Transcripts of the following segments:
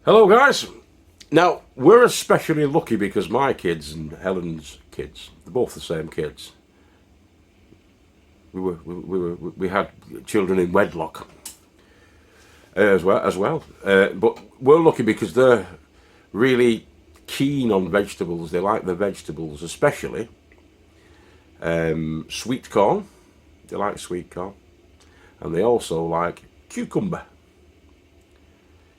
Hello guys. Now we're especially lucky because my kids and Helen's kids, they're both the same kids. We had children in wedlock as well. But we're lucky because they're really keen on vegetables. They like the vegetables, especially sweet corn. They like sweet corn, and they also like cucumber.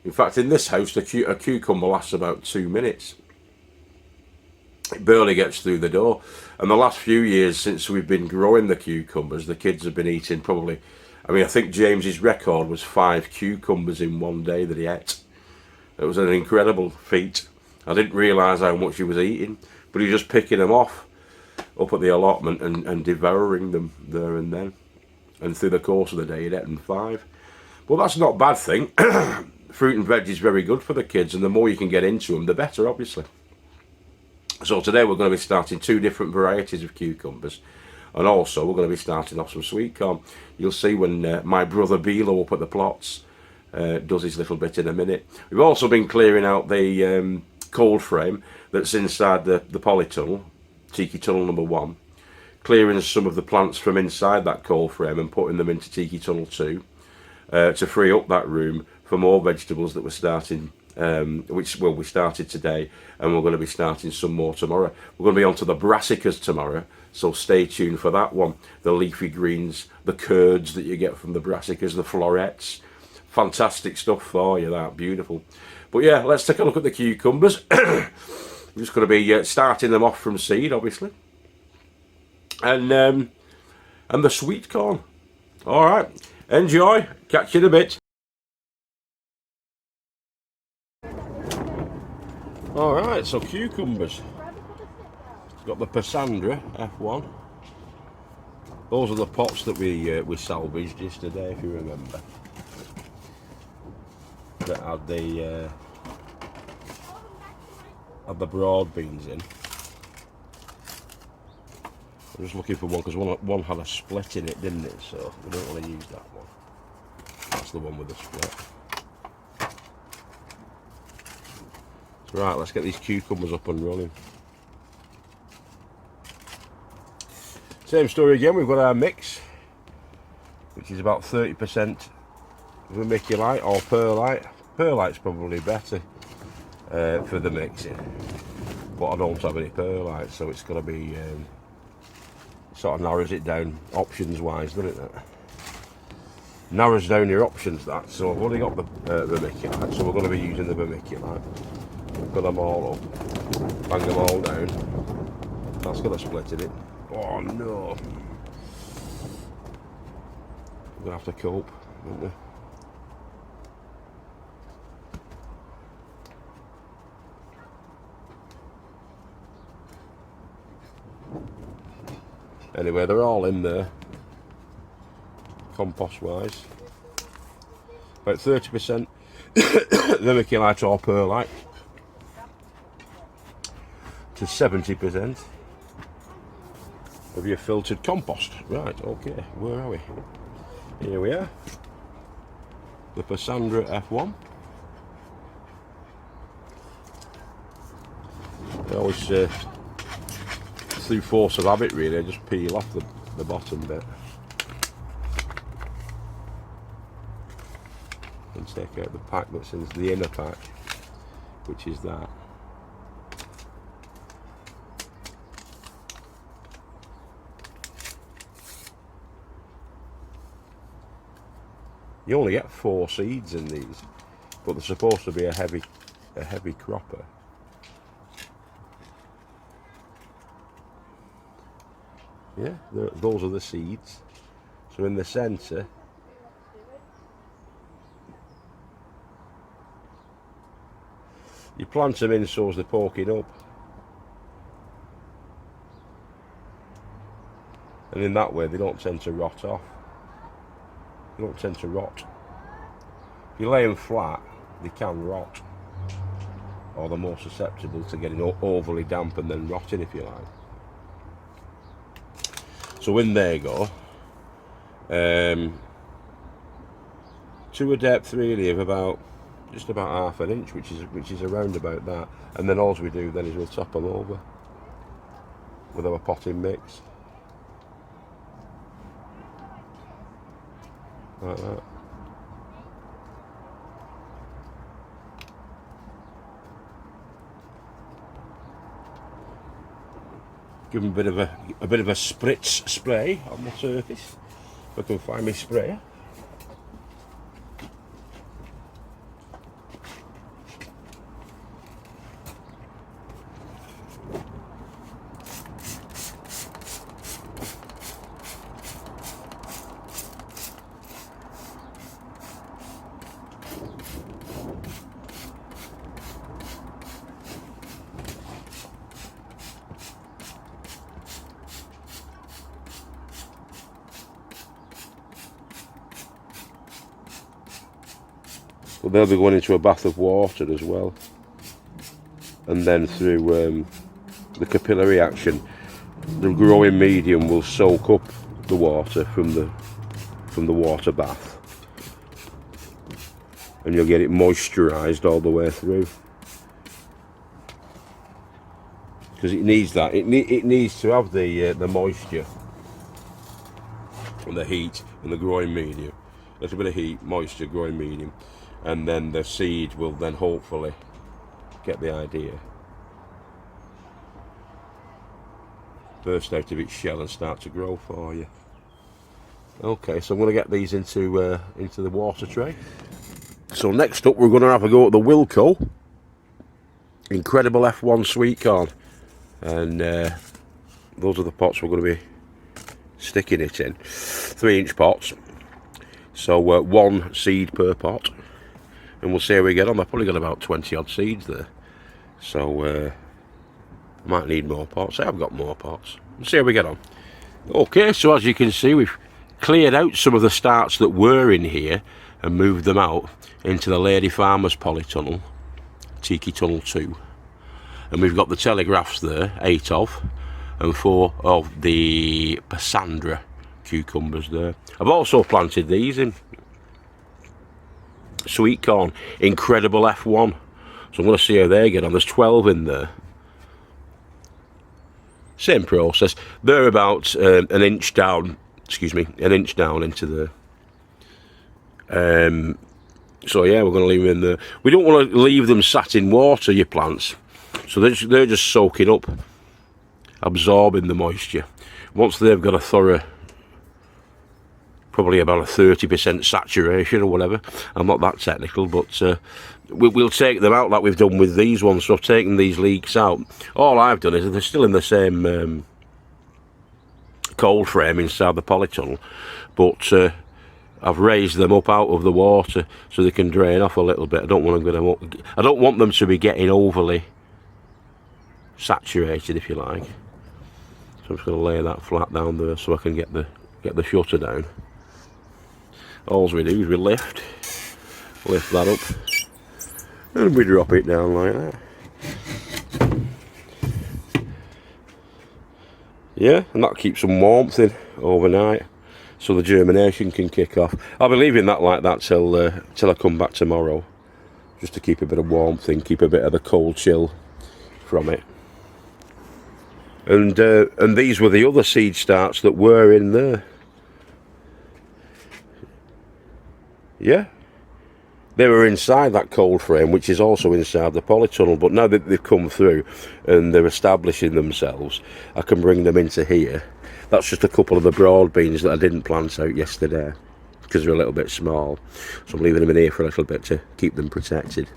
In fact, in this house, a cucumber lasts about 2 minutes. It barely gets through the door. And the last few years since we've been growing the cucumbers, the kids have been eating probably, I think James's record was 5 cucumbers in one day that he ate. It was an incredible feat. I didn't realise how much he was eating, but he was just picking them off up at the allotment and devouring them there and then. And through the course of the day, he'd eaten 5. Well, that's not a bad thing. Fruit and veg is very good for the kids, and the more you can get into them, the better, obviously. So today we're going to be starting 2 different varieties of cucumbers, and also we're going to be starting off some sweet corn. You'll see when my brother Bilo up at the plots does his little bit in a minute. We've also been clearing out the cold frame that's inside the polytunnel, Tiki Tunnel number 1, clearing some of the plants from inside that cold frame and putting them into Tiki Tunnel 2 to free up that room for more vegetables that we're starting, we started today, and we're going to be starting some more tomorrow. We're going to be on to the brassicas tomorrow, so stay tuned for that one. The leafy greens, the curds that you get from the brassicas, the florets. Fantastic stuff for you, that, beautiful. But yeah, let's take a look at the cucumbers. We're just going to be starting them off from seed, obviously. And the sweet corn. All right, enjoy, catch you in a bit. Alright, so cucumbers. Got the Passandra F1. Those are the pots that we salvaged yesterday, if you remember. That had the broad beans in. I'm just looking for one because one had a split in it, didn't it? So we don't want to use that one. That's the one with the split. Right, let's get these cucumbers up and running. Same story again, we've got our mix, which is about 30% vermiculite or perlite. Perlite's probably better for the mixing, but I don't have any perlite, so it's got to be, sort of narrows it down options wise, doesn't it? That narrows down your options, that. So I've only got the vermiculite, so we're going to be using the vermiculite. Put them all up, bang them all down. That's got a split in it. Oh no! We're gonna have to cope, aren't we? Anyway, they're all in there, compost wise. About 30% vermiculite or perlite to 70% of your filtered compost. Right, okay, where are we? Here we are. The Passandra F1. I always, through force of habit really, I just peel off the bottom bit. And take out the pack that's in the inner pack, which is that. You only get 4 seeds in these, but they're supposed to be a heavy cropper. Yeah, those are the seeds. So in the centre, you plant them in so as they're poking up, and in that way they don't tend to rot off. They don't tend to rot. If you lay them flat, they can rot, or they're more susceptible to getting overly damp and then rotting, if you like. So in there you go. To a depth really of about just about half an inch, which is around about that. And then all we do then is we'll top them over with our potting mix, like that. Give them a bit of a spritz spray on the surface. If I can find my sprayer. But they'll be going into a bath of water as well, and then through the capillary action, the growing medium will soak up the water from the water bath, and you'll get it moisturised all the way through, because it needs that. It needs to have the moisture and the heat and the growing medium. A little bit of heat, moisture, growing medium. And then the seed will then hopefully get the idea, burst out of its shell and start to grow for you. Okay, so I'm going to get these into the water tray. So next up we're going to have a go at the Wilco Incredible F1 Sweetcorn, and those are the pots we're going to be sticking it in. 3-inch pots, so 1 seed per pot. And we'll see how we get on. I've probably got about 20 odd seeds there, so I might need more pots. I've got more pots. We'll see how we get on. Okay, so as you can see, we've cleared out some of the starts that were in here and moved them out into the Lady Farmer's polytunnel, Tiki Tunnel 2. And we've got the telegraphs there, 8 of, and 4 of the Passandra cucumbers there. I've also planted these in Sweetcorn Incredible F1, so I'm going to see how they get on. There's 12 in there. Same process. They're about an inch down into the so yeah, we're going to leave them in there. We don't want to leave them sat in water, your plants, so they're just soaking up, absorbing the moisture. Once they've got a thorough, probably about a 30% saturation or whatever. I'm not that technical, but we'll take them out like we've done with these ones. So I've taken these leeks out. All I've done is they're still in the same cold frame inside the polytunnel, but I've raised them up out of the water so they can drain off a little bit. I don't want them to be getting overly saturated, if you like. So I'm just going to lay that flat down there so I can get the shutter down. All we do is we lift that up, and we drop it down like that. Yeah, and that keeps some warmth in overnight, so the germination can kick off. I'll be leaving that like that till I come back tomorrow, just to keep a bit of warmth in, keep a bit of the cold chill from it. And these were the other seed starts that were in there. Yeah, they were inside that cold frame, which is also inside the polytunnel, but now that they've come through and they're establishing themselves, I can bring them into here. That's just a couple of the broad beans that I didn't plant out yesterday because they're a little bit small, so I'm leaving them in here for a little bit to keep them protected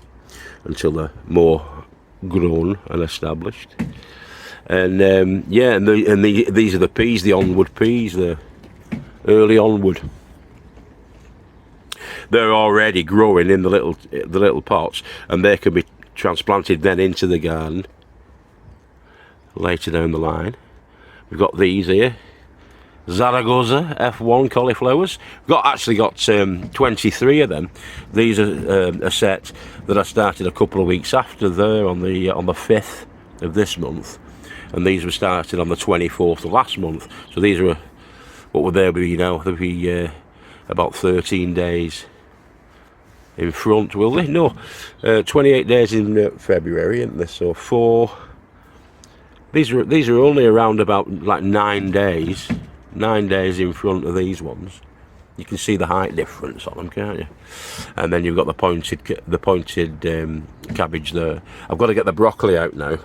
until they're more grown and established. And yeah, and these are the peas, the onward peas, the early onward. They're already growing in the little pots, and they can be transplanted then into the garden later down the line. We've got these here, Zaragoza F1 cauliflowers. We've actually got 23 of them. These are a set that I started a couple of weeks after there on the 5th of this month, and these were started on the 24th of last month. So these are, what would they be now? They'll be about 13 days in front, will they? No, 28 days in February, isn't this? So these are only around about like 9 days. 9 days in front of these ones. You can see the height difference on them, can't you? And then you've got the pointed cabbage there. I've got to get the broccoli out now,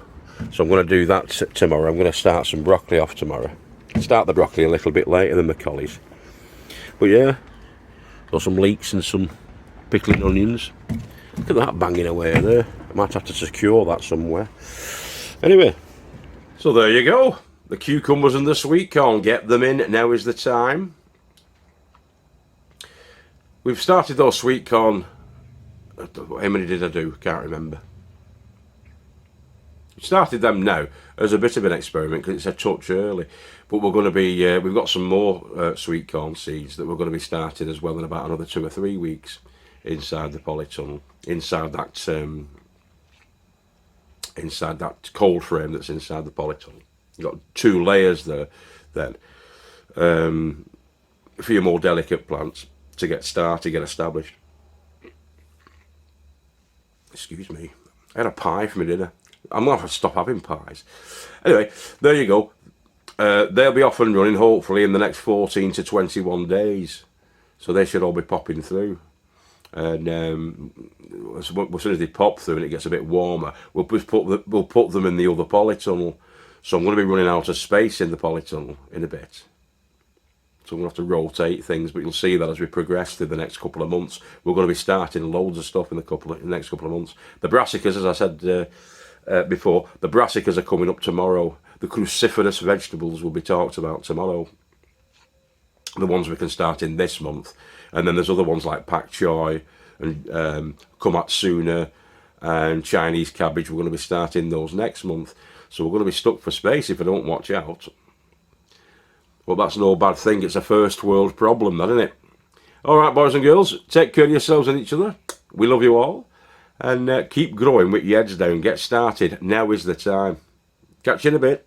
so I'm going to do that tomorrow. I'm going to start some broccoli off tomorrow. Start the broccoli a little bit later than the collies. But yeah, got some leeks and some pickling onions. Look at that banging away there. I might have to secure that somewhere. Anyway, so there you go. The cucumbers and the sweet corn. Get them in. Now is the time. We've started those sweet corn. How many did I do? Can't remember. Started them now as a bit of an experiment because it's a touch early. But we're going to be. We've got some more sweet corn seeds that we're going to be starting as well in about another 2 or 3 weeks inside the polytunnel, inside that cold frame that's inside the polytunnel. You've got 2 layers there then for your more delicate plants to get started, get established. Excuse me. I had a pie for my dinner. I'm going to have to stop having pies. Anyway, there you go. They'll be off and running hopefully in the next 14 to 21 days. So they should all be popping through. And as soon as they pop through and it gets a bit warmer, we'll put them in the other polytunnel. So I'm going to be running out of space in the polytunnel in a bit. So I'm going to have to rotate things, but you'll see that as we progress through the next couple of months, we're going to be starting loads of stuff in the next couple of months. The brassicas, as I said before, the brassicas are coming up tomorrow. The cruciferous vegetables will be talked about tomorrow. The ones we can start in this month. And then there's other ones like pak choi and komatsuna and Chinese cabbage. We're going to be starting those next month. So we're going to be stuck for space if I don't watch out. Well, that's no bad thing. It's a first world problem, that, isn't it? All right, boys and girls, take care of yourselves and each other. We love you all. And keep growing with your heads down. Get started. Now is the time. Catch you in a bit.